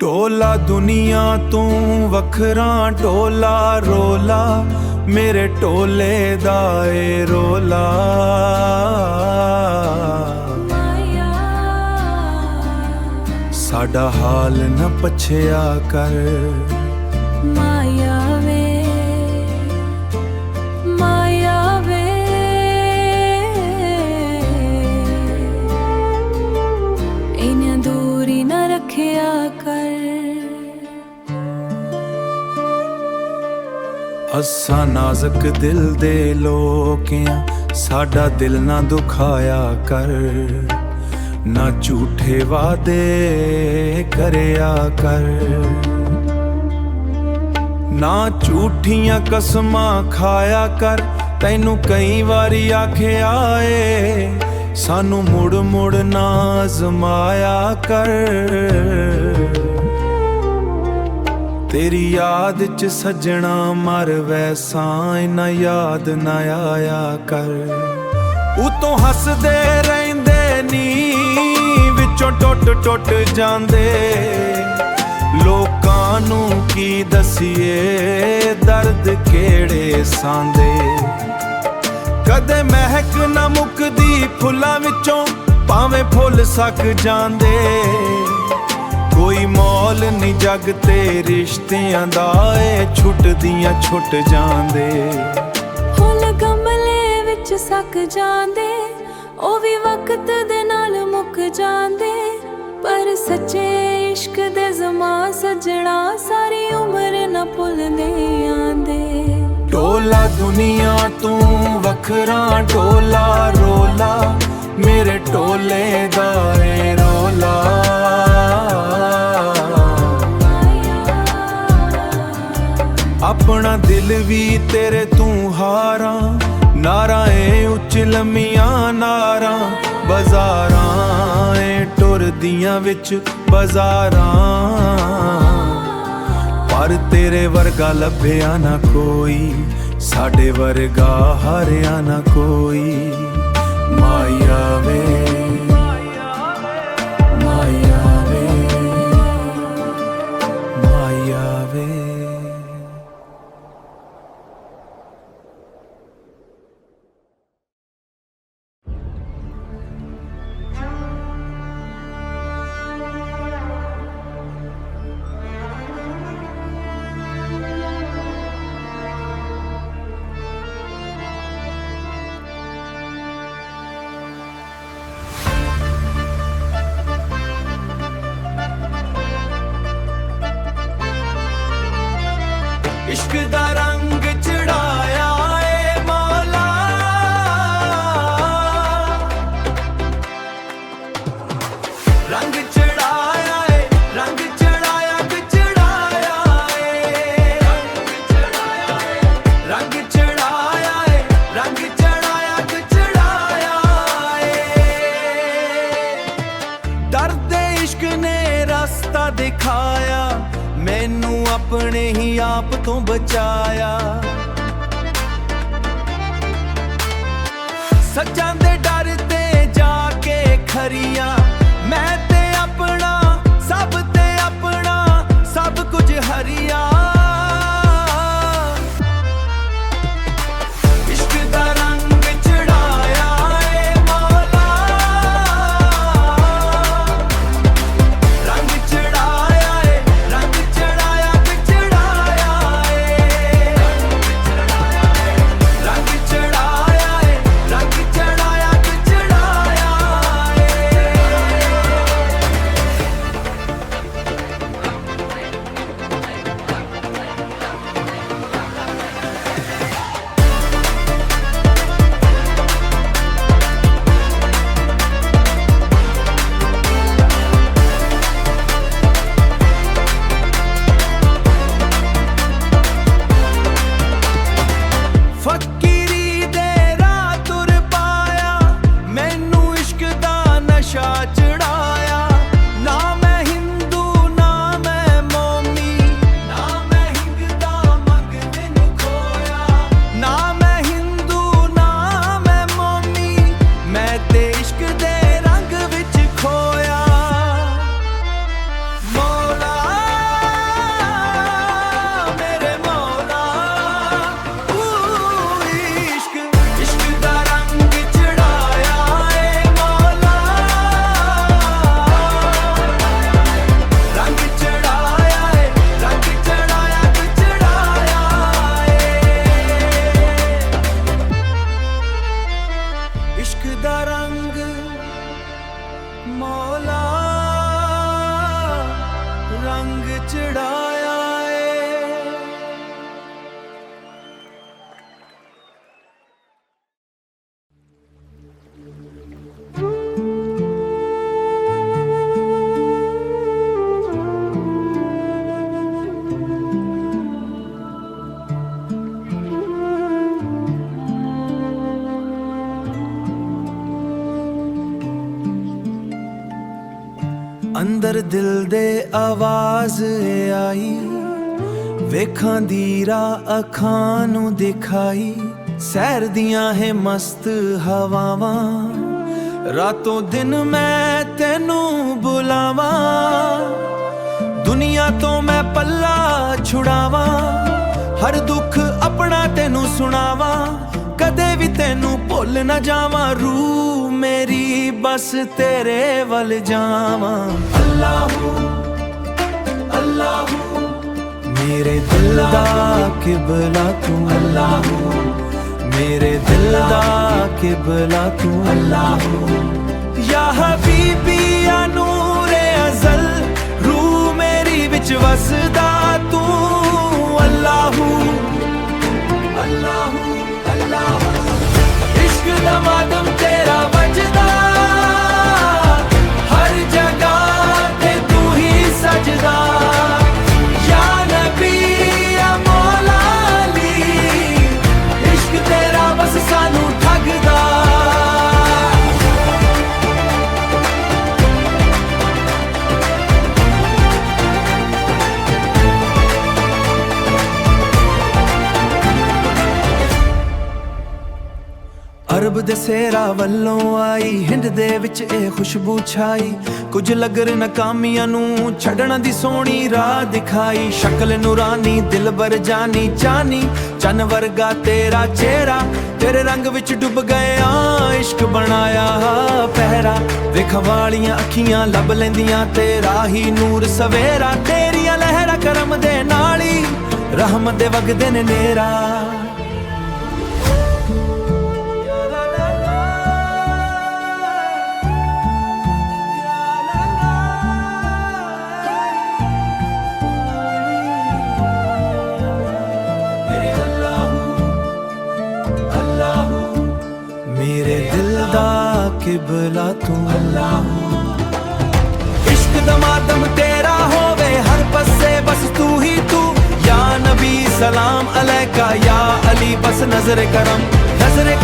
ਢੋਲਾ ਦੁਨੀਆ ਤੂੰ ਵੱਖਰਾ ਢੋਲਾ ਰੋਲਾ ਮੇਰੇ ਢੋਲੇ ਦਾ ਏ ਰੋਲਾ। ਸਾਡਾ ਹਾਲ ਨਾ ਪੁੱਛਿਆ ਕਰ ਮਾਇਆ ਵੇ, ਮਾਇਆ ਵੇ, ਇੰਨੀ ਦੂਰੀ ਨਾ ਰੱਖਿਆ ਕਰ। ਅਸਾਂ ਨਾਜ਼ੁਕ ਦਿਲ ਦੇ ਲੋਕ ਆਂ, ਸਾਡਾ ਦਿਲ ਨਾ ਦੁਖਾਇਆ ਕਰ। ਨਾ ਝੂਠੇ ਵਾਦੇ ਕਰਿਆ ਕਰ, ਨਾ ਝੂਠੀਆਂ ਕਸਮਾਂ ਖਾਇਆ ਕਰ। ਤੈਨੂੰ ਕਈ ਵਾਰੀ ਆਖਿਆ ਏ ਸਾਨੂੰ ਮੁੜ ਮੁੜ ਨਾ ਅਜ਼ਮਾਇਆ ਕਰ। ਤੇਰੀ ਯਾਦ ਚ ਸੱਜਣਾ ਮਰ ਵੈਸਾਂ ਇਨਾ ਯਾਦ ਨਾ ਆਇਆ ਕਰ। ਉਤੋਂ ਹੱਸਦੇ ਰਹਿੰਦੇ ਨੀ ਵਿੱਚੋਂ ਟੁੱਟ ਟੁੱਟ ਜਾਂਦੇ। ਲੋਕਾਂ ਨੂੰ ਕੀ ਦਸੀਏ ਦਰਦ ਕਿਹੜੇ ਸਾਂਦੇ। ਕਦੇ ਮਹਿਕ ਨਾ ਮੁੱਕਦੀ ਫੁੱਲਾਂ ਵਿੱਚੋਂ ਭਾਵੇਂ ਫੁੱਲ ਸੱਕ ਜਾਂਦੇ। ਕੋਈ ਮੌਲ ਨੀ ਜੱਗ ਤੇ ਰਿਸ਼ਤਿਆਂ ਦਾ ਏ ਛੁੱਟਦੀਆਂ ਛੁੱਟ ਜਾਂਦੇ। ਫੁੱਲ ਗਮਲੇ ਵਿੱਚ ਸੱਕ ਜਾਂਦੇ, ਉਹ ਵੀ ਵਕਤ ਦੇ ਨਾਲ ਮੁੱਕ ਜਾਂਦੇ। ਪਰ ਸੱਚੇ ਇਸ਼ਕ ਦੇ ਜ਼ਮਾਂ ਸੱਜਣਾ ਸਾਰੀ ਉਮਰ ਨਾ ਭੁੱਲਦੇ ਆਂਦੇ। ਢੋਲਾ ਦੁਨੀਆ ਤੂੰ ਵੱਖਰਾ ਢੋਲਾ ਰੋਲਾ ਮੇਰੇ ਢੋਲੇ ਦਾ ਏ ਰੋਲਾ। ਆਪਣਾ ਦਿਲ ਵੀ ਤੇਰੇ ਤੂੰ ਹਾਰਾਂ, ਨਾਰਾਂ ਏ ਉੱਚ ਲੰਮੀਆਂ ਨਾਰਾਂ। ਬਾਜ਼ਾਰਾਂ ਏ ਟੁਰਦੀਆਂ ਵਿੱਚ ਬਾਜ਼ਾਰਾਂ, ਪਰ ਤੇਰੇ ਵਰਗਾ ਲੱਭਿਆ ਨਾ ਕੋਈ, ਸਾਡੇ ਵਰਗਾ ਹਾਰਿਆ ਨਾ ਕੋਈ। ਮਾਇਆ ਵੇ, ਮਾਇਆ ਵੇ, ਮਾਇਆ ਵੇ। इश्क दा रंग चढ़ाया ए मौला, रंग चढ़ाया ए, रंग चढ़ाया कि चढ़ाया ए, रंग चढ़ाया ए, रंग चढ़ाया कि चढ़ाया ए। दर्द इश्क ने रास्ता दिखाया, मैनू अपने ही आप तो बचाया। सच्चां दे डर ते जाके खरिया, मैं ते अपना सब कुछ हरिया। इश्क दा रंग चढ़ाया ए मौला, रंग चढ़ाया ए, रंग चढ़ाया कि चढ़ाया ए, रंग चढ़ाया ए, रंग चढ़ाया कि चढ़ाया ए। फकीरी दे राह तुर पाया, मैनू इश्क दा नशा चढ़ाया। ना मैं हिंदू ना मैं मोमी, ना मैं हिंगदा मंग मैनू खोया। ना मैं हिंदू ना मैं मोमी, मैं ते इश्क दे रंग विच खोया। मौला मौला रंग चढ़ाया है। अंदर दिल दे आवाज आई, वेखां दी राह अखां नूं दिखाई। सैर दियां है मस्त हवावां, रातों दिन मैं तैनू बुलावां। दुनिया तो मैं पल्ला छुड़ावां, हर दुख अपना तैनू सुनावां। कदे भी तैनू भुल ना जावां, रूह मेरी बस तेरे वल जावां। अल्लाहू अल्लाहू मेरे दिल दा किबला तू। अल्लाहू मेरे दिल दा किबला तू। अल्लाहू या हबीबी या नूरे अज़ल, रूह मेरी विच वसदा तू। अल्लाहू अल्लाहू अल्लाहू इश्क दा मातम तेरा बजदा, हर जगह ते तू ही सजदा। या नबी या मौला अली, इश्क तेरा बस सानू ठगदा। अरब दे सेरा वल्लों आई, हिंद दे विच ए खुशबू छाई। कुछ लगन नाकामियां नू छड़न दी सोहनी राह दिखाई। शक्ल नूरानी दिल बर जानी चानी, चन वर्गा तेरा चेहरा। तेरे रंग विच डुब गया इश्क बनाया पहरा। वेख वालियां अखियां लब लेंदियां तेरा ही नूर सवेरा। तेरियां लहरां करम दे नाली, रहमत दे वगदे ने नेरा। मेरे दिल दा किबला तू। अल्लाहू इश्क दा मातम तेरा होवे हर पासे बस तू ही तू। या नबी सलाम अलैका, या अली बस नजर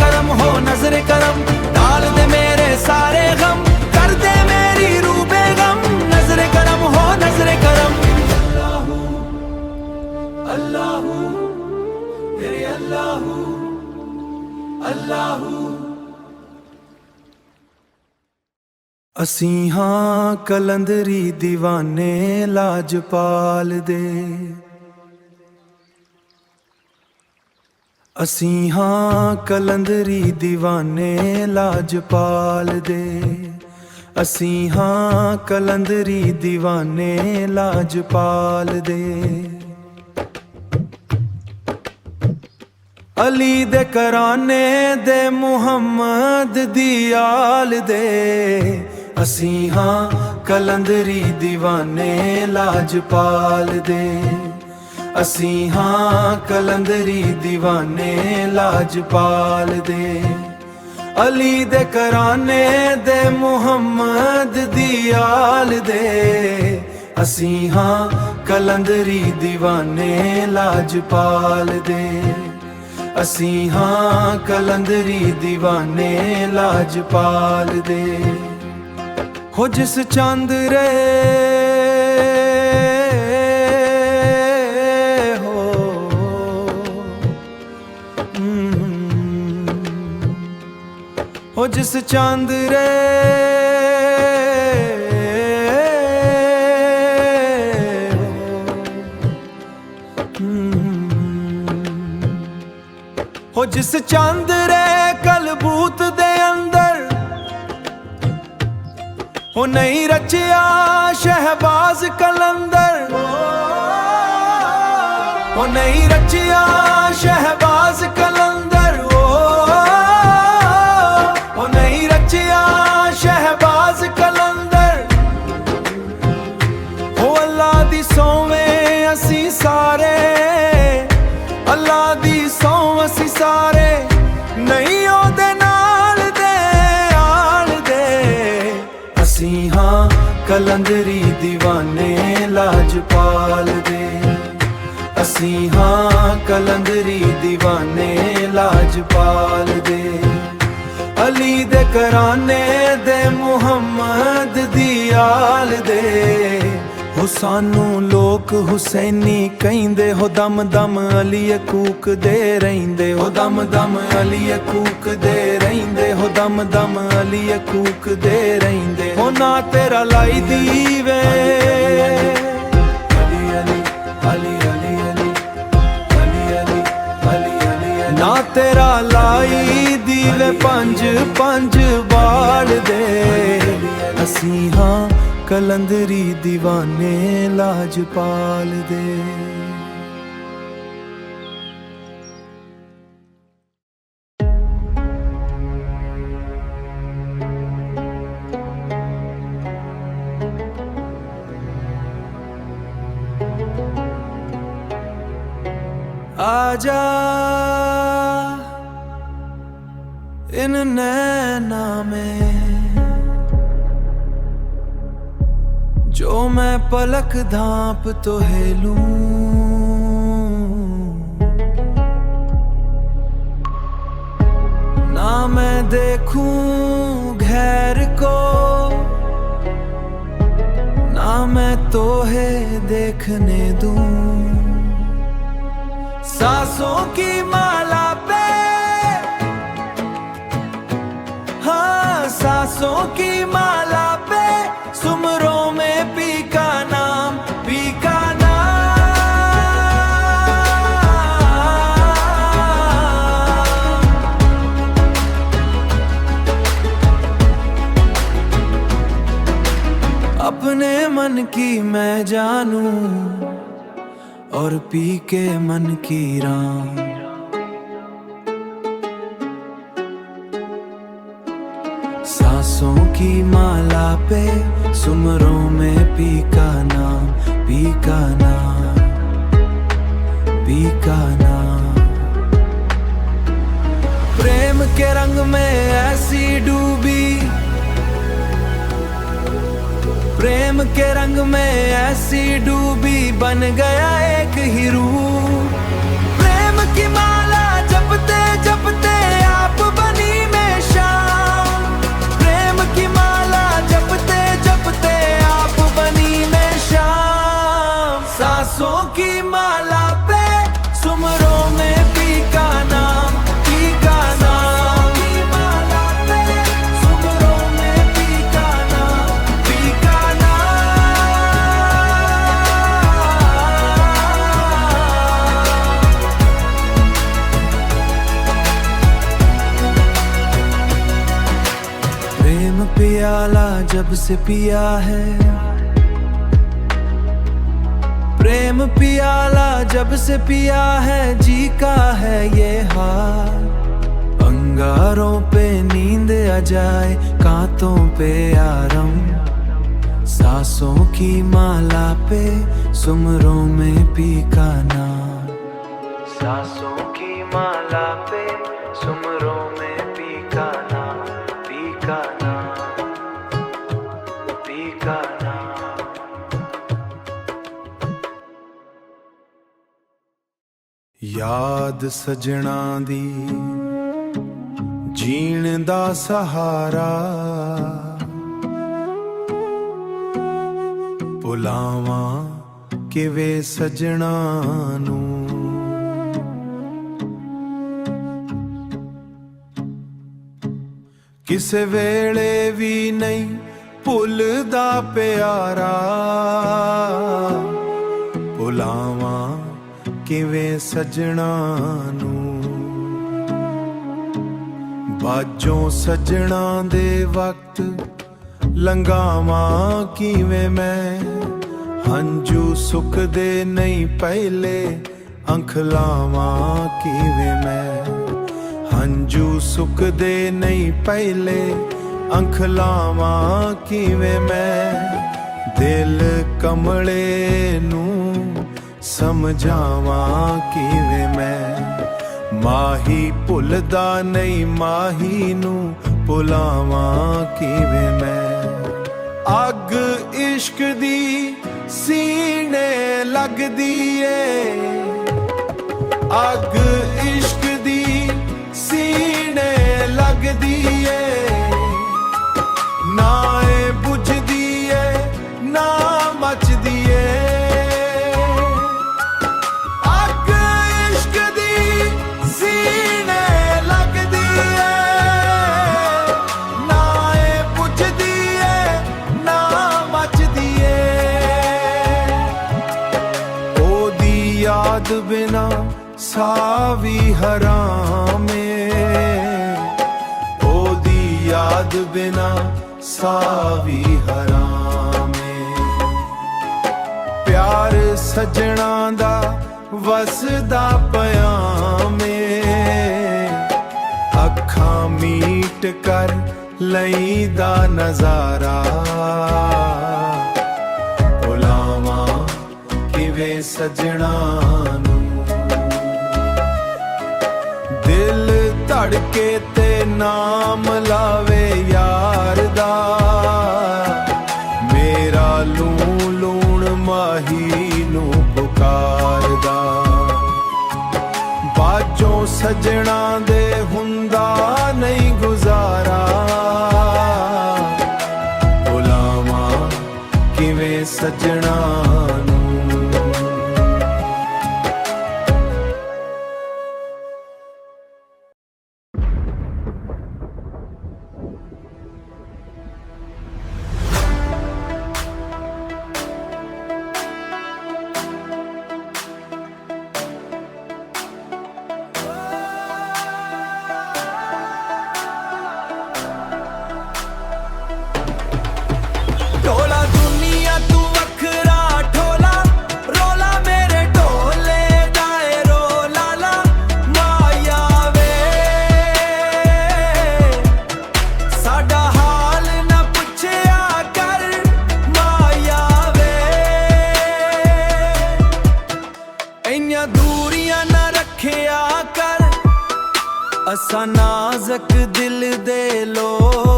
करम हो नजर करम। डाल दे मेरे सारे गम, कर दे मेरी रूह बेगम। नजर करम हो नजर करम। अल्लाहू अल्लाहू तेरे अल्लाहू अल्लाहू। असीं हां कलंदरी दीवाने लाजपाल दे। असीं हां कलंदरी दीवाने लाजपाल दे। असीं हां कलंदरी दीवाने लाजपाल दे। अली दे कराने दे मुहम्मद दी आल दे। असीं हां कलंदरी दीवाने लाजपाल दे। असीं हां कलंदरी दीवाने लाजपाल दे। अली दे कराने दे मुहम्मद दी आल दे। असीं हां कलंदरी दीवाने लाजपाल दे। असीं हां कलंदरी दीवाने लाजपाल दे। हो जिस चांदरे हो जिस चांदरे हो जिस चांदरे कलबूत दे अंदर हो नहीं रचिया शहबाज कलंदर। हो नहीं रचिया शहबाज कलंदर। हो नहीं रचिया शहबाज कलंदर। ਕਲੰਦਰੀ ਦੀਵਾਨੇ ਲਾਜਪਾਲ ਦੇ। ਅਸੀਂ ਹਾਂ ਕਲੰਦਰੀ ਦੀਵਾਨੇ ਲਾਜਪਾਲ ਦੇ। ਅਲੀ ਦੇ ਘਰਾਨੇ ਦੇ ਮੁਹੰਮਦ ਦੀ ਆਲ ਦੇ। ਹੋ ਸਾਨੂੰ ਲੋਕ ਹੁਸੈਨੀ ਕਹਿੰਦੇ ਹੋ, ਦਮ ਦਮ ਅਲੀ ਕੂਕਦੇ ਰਹਿੰਦੇ ਹੋ, ਦਮ ਦਮ ਅਲੀ ਕੂਕਦੇ ਰਹਿੰਦੇ ਹੋ, ਦਮ ਦਮ ਅਲੀ ਕੂਕਦੇ ਰਹਿੰਦੇ ਹੋ। ਨਾ ਤੇਰਾ ਲਾਈ ਦੀਵੇ ਅਲੀ ਅਲੀ ਅਲੀ ਅਲੀ ਅਲੀ ਅਲੀ ਅਲੀ ਅਲੀ, ਨਾ ਤੇਰਾ ਲਾਈ ਦੀਵੇ ਪੰਜ ਪੰਜ ਬਾਲ ਦੇ। ਅਸੀਂ ਹਾਂ ਕਲੰਦਰੀ ਦੀਵਾਨੇ ਲਾਜਪਾਲ ਦੇ। आजा इन नैना में जो मैं पलक धाप तो हेलूं, ना मैं देखूं घैर को, ना मैं तोहे देखने दूं। सांसों की माला पे, हाँ सांसों की माला पे, सुमरों में पी का नाम, पी का नाम। अपने मन की मैं जानूं और पी के मन की राम। सांसों की माला पे, सुमरों में पी का नाम, पी का नाम, पी का नाम। प्रेम के रंग में ऐसी डूबी, प्रेम के रंग में ऐसी डूबी, बन गया एक ही रूप। प्रेम की माला जपते जपते आप बनी मैं शाम। प्रेम की माला जपते जपते आप बनी मैं शाम। सांसों की माला पे, सुमरों में पी का नाम, पी का नाम। की माला पे, सुमरों में पी का नाम, पी का प्याला जब से पिया है, प्रेम पियाला जब से पिया है, जी का है ये हाल। अंगारों पे नींद आ जाए, कांतों पे आराम। सांसों की माला पे, सुमरों में पी का नाम। सांसों की माला पे, सुमरों में पी का नाम, पी का नाम, पी का नाम। याद सजना दी जीण दा सहारा, भुलावां किवें सजना नूं। किसे वेले भी नहीं भुलदा प्यारा, भुलावां किवें सजना नूं। बाजों सजना दे वक्त लंघावां किवें मैं, हंजू सुकदे नहीं पहले अंखलावां किवें मैं। हंजू सुकदे नहीं पहले अंखलावां किवें मैं। दिल कमले नूं समझावां किवें मैं। माही भुलदा नहीं माही नूं भुलावां किवें मैं। अग लगदी ਏ अग इश्क दी सीने लगदी ਏ ना ए बुझदी ਏ ना मचदी ਏ अग इश्क दी सीने लगदी ਏ ना ए बुझदी ਏ ना मचदी ਏ ओदी याद बिना सावी हराम ओदी याद बिना सावी हराम प्यार सजना दा वसदा पयाम अखां मीट कर लईदा नजारा बुलावा किवें सजना नू दिल धड़के ते नाम लावे यार दा मेरा लूं लूण माही नू पुकारदा बाजों सजना दे हुंदा नहीं गुजारा बुलावा किवें सजना नू ढोला दुनिया तू वखरा ढोला रोला मेरे ढोले दाए रोला ला माया वे साडा हाल ना पुछया कर माया वे इन्नियां दूरियां ना रखिया कर असा नाज़क दिल दे लोग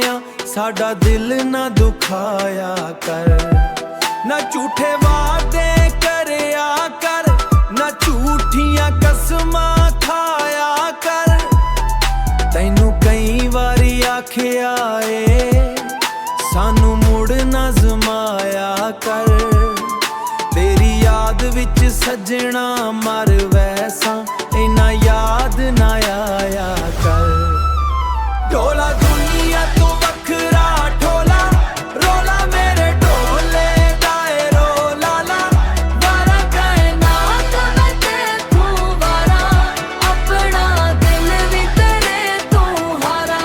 आं साडा दिल ना दुखाया कर ना झूठे वादे करया कर ना झूठियां कसमां खाया कर तैनू कई वारी आखिया ए सानू मुड़ ना जमाया कर तेरी याद विच सजना मर वैसा इना याद ना आया कर ढोला दुनिया तू वखरा ढोला रोला मेरे ढोले दाए रोला ला वारा कायनात में देखूं वारा अपना दिल भी तेरे तू हारा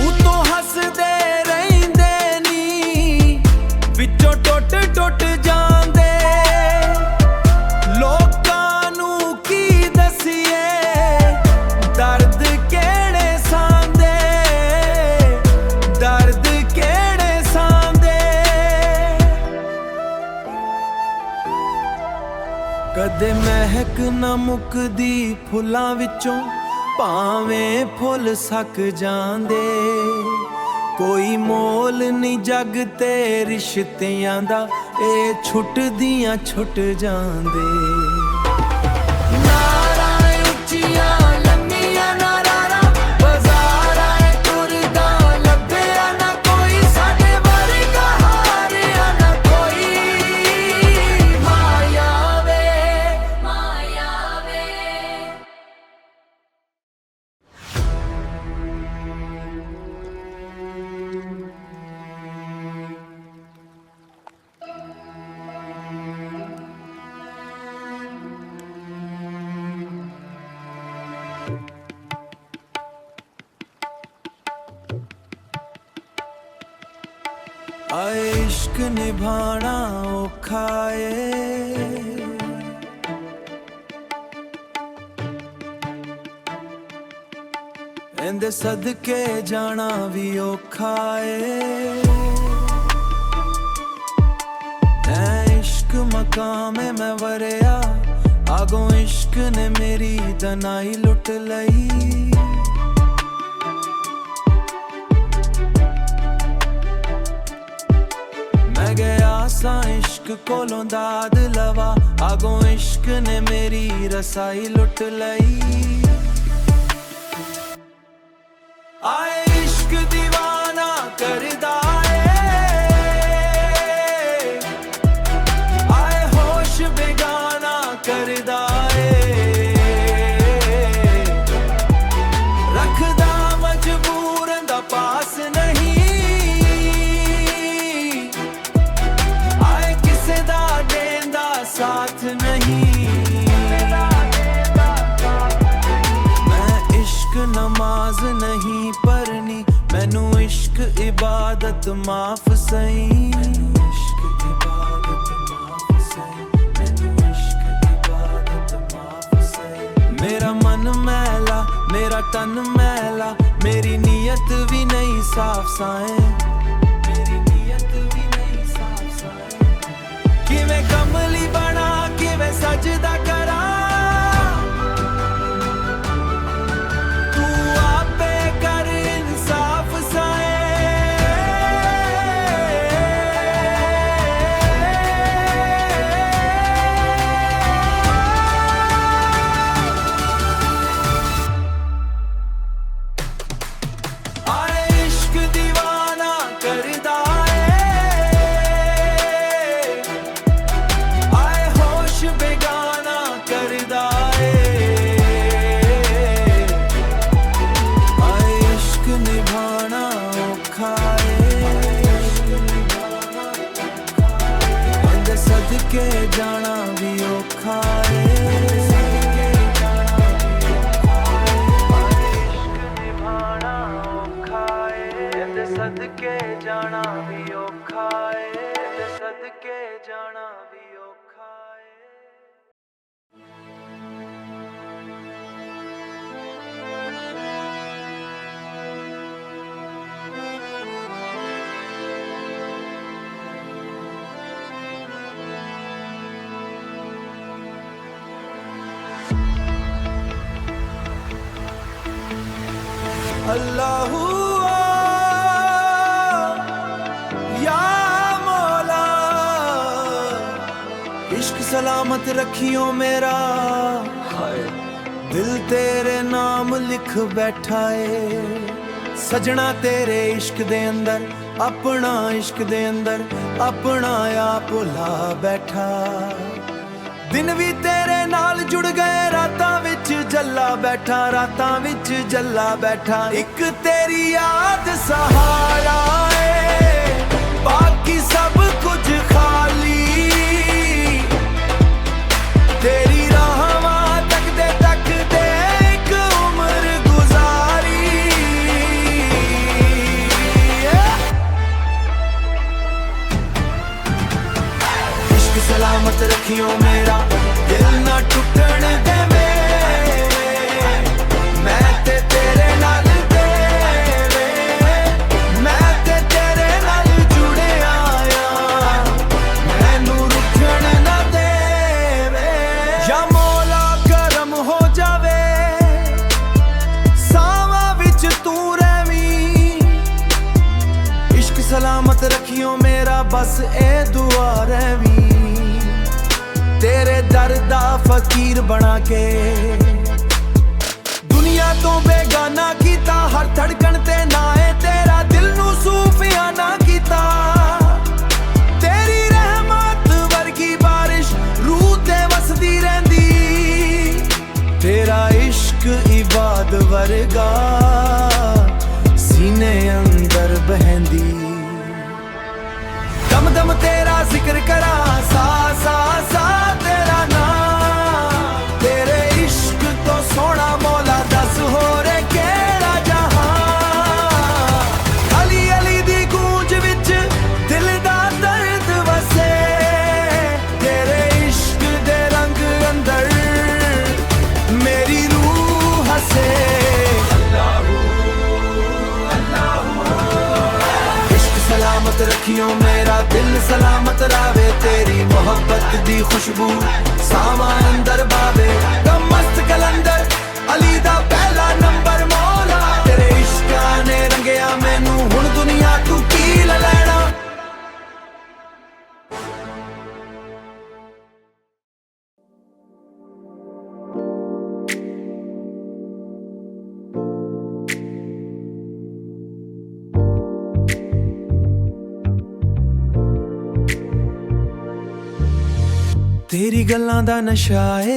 ਉਤੋਂ ਹੱਸਦੇ ਰਹਿੰਦੇ ਨੀ ਵਿੱਚੋਂ ਟੁੱਟ ਟੁੱਟ ਜਾਂਦੇ ਲੋਕਾਂ ਨੂੰ ਕੀ ਦਸੀਏ ਦਰਦ ਕਿਹੜੇ ਸਾਂਦੇ ਦਰਦ ਕਿਹੜੇ ਸਾਂਦੇ ਕਦੇ ਮਹਿਕ ਨਾ ਮੁੱਕਦੀ ਫੁੱਲਾਂ ਵਿੱਚੋਂ ਭਾਵੇਂ ਫੁੱਲ ਸੱਕ ਜਾਂਦੇ ਕੋਈ ਮੋਲ ਨਹੀਂ ਜੱਗ ਤੇ ਰਿਸ਼ਤਿਆਂ ਦਾ ਇਹ ਛੁੱਟਦੀਆਂ ਛੁੱਟ ਜਾਂਦੇ ਨਾਰਾਂ ਉੱਚੀਆਂ ਲੰਮੀਆਂ ਨਾਰਾਂ ਬਾਜ਼ਾਰਾਂ ਤੁਰਦਾ ਲੱਭਿਆ ਨਾ ਕੋਈ ਸਾਡੇ ਵਰਗਾ ਹਾਰਿਆ ਨਾ ਕੋਈ ਮਾਇਆ ਵੇ आए इश्क निभाना औखा ए इंदे सदके जाना भी औखा ऐ इश्क मकाम मैं वरिया आगों इश्क ने मेरी दनाई लुट लई मैं गया सा इश्क कोलों दाद लवा आगों इश्क ने मेरी रसाई लुट लई आए इश्क दीवाना करदा आए होश बेगाना करदा रखदा मजबूर दा पास नहीं आए किसे दा देंदा साथ नहीं नमाज नहीं पढ़नी मैनू इश्क इबादत माफ सही इश्क इबादत माफ सही मैनू इश्क इबादत माफ सही मेरा मन मैला मेरा तन मैला मेरी नीयत भी नहीं साफ साए मेरी नीयत भी नहीं साफ साए किवें कमली बना किवें सजदा करा सदके जाना भी औखा सदके जाना भी औखा सदके जाना भी औखा अल्लाहू या मौला इश्क सलामत रखियो मेरा हाय दिल तेरे नाम लिख बैठा है सजना तेरे इश्क दे अंदर अपना इश्क दे अंदर अपना आप ला बैठा दिन भी तेरे नाल जुड़ गए रातां विच जल्ला बैठा रातां विच जल्ला बैठा एक तेरी याद सहारा है बाकी सब कुछ खाली तेरी राहवां तकदे तकदे एक उम्र गुजारी इश्क सलामत रखियो मेरा दिल ना टुटण दे मैं ते तेरे नाल देवे मैं ते तेरे नाल जुड़े आया मैनू रुकण ना देवे या मौला करम हो जावे सावां विच तू रहवी इश्क सलामत रखियो मेरा बस ए दुआ रहवी तेरे दर दा फकीर बना के दुनिया तो बेगाना कीता हर धड़कन ते नाए तेरा दिल नू सूफियाना कीता तेरी रहमत वर्गी बारिश रूह ते वसदी रहंदी तेरा इश्क इबाद वर्गा सीने अंदर बहंदी दम दम तेरा जिक्र करा सा सा सा तेरा नाम तेरे इश्क तो सोना मौला दस हो रे केड़ा जहां अखियों मेरा दिल सलामत रावे, तेरी मोहब्बत दी खुशबू सावा अंदर बावे। कम मस्त कलंदर अली दा पहला नंबर मौला, तेरे इश्का ने रंगया मैनू हुण दुनिया तू की लैना। तेरी गल्लां दा नशा ए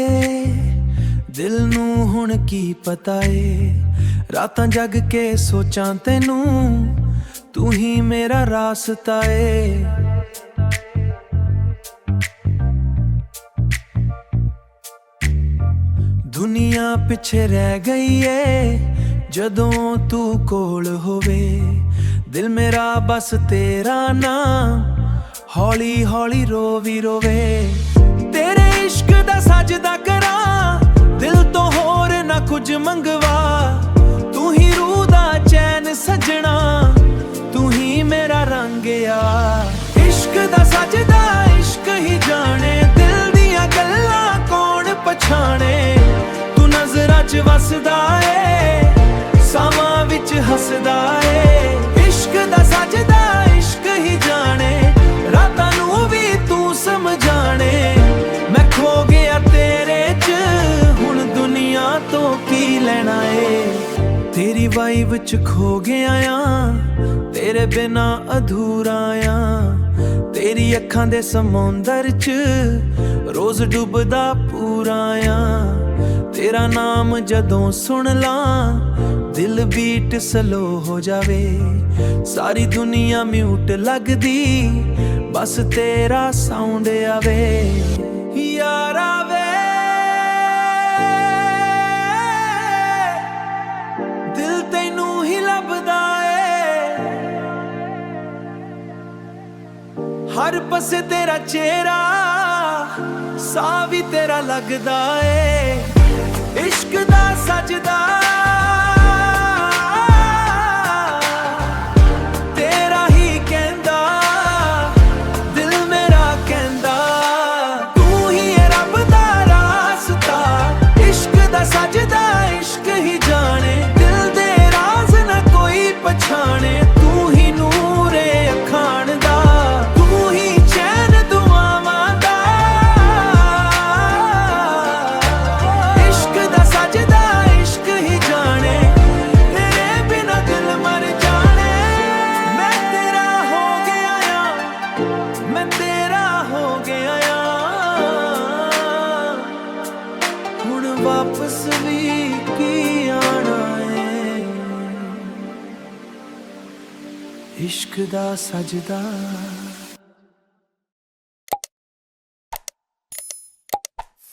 दिल नू हुण की पता ए, रातां जग के सोचां तैनू तू ही मेरा रास्ता ए। दुनिया पिछे रह गई ए जदों तू कोल होवे, दिल मेरा बस तेरा नाम हौली हौली रोवी रोवे। तेरे इश्क दा सजदा करां दिल तो होर ना कुछ मंगवा, तू ही रूह दा चैन सजना, तू ही मेरा रंग आ। इश्क दा सजदा इश्क ही जाने, दिल दियां गल्लां कौन पछाणे, तू नजरां च वसदा ए सावां विच हसदा ए। इश्क दा सजदा इश्क ही जाने, रातां नू भी तू समझाने, मैं खो गया तेरे च हुण दुनिया तो की लेना ए। तेरी वाइब च खो गया आ, तेरे बिना अधूरा आ, तेरी अखां दे समुंदर च रोज डुबदा पूरा आ। तेरा नाम जदों सुन लां दिल बीट स्लो हो जावे, सारी दुनिया म्यूट लगदी बस तेरा साउंड आवे। यारा वे दिल तैनू ही लभदा ए, हर पासे तेरा चेहरा सा भी तेरा लगदा ए। इश्क दा सजदा सजदा इश्क ही जाने, दिल दे राज न कोई पछाणे, तू ही नूर ए अखाण दा, तू ही चैन दुआवां दा। इश्क दा सजदा इश्क ही जाने, तेरे बिना दिल मर जाने। मैं तेरा हो गया आ, मैं तेरा हो गया आ, हुण वापस भी की आना है। इश्क दा सजदा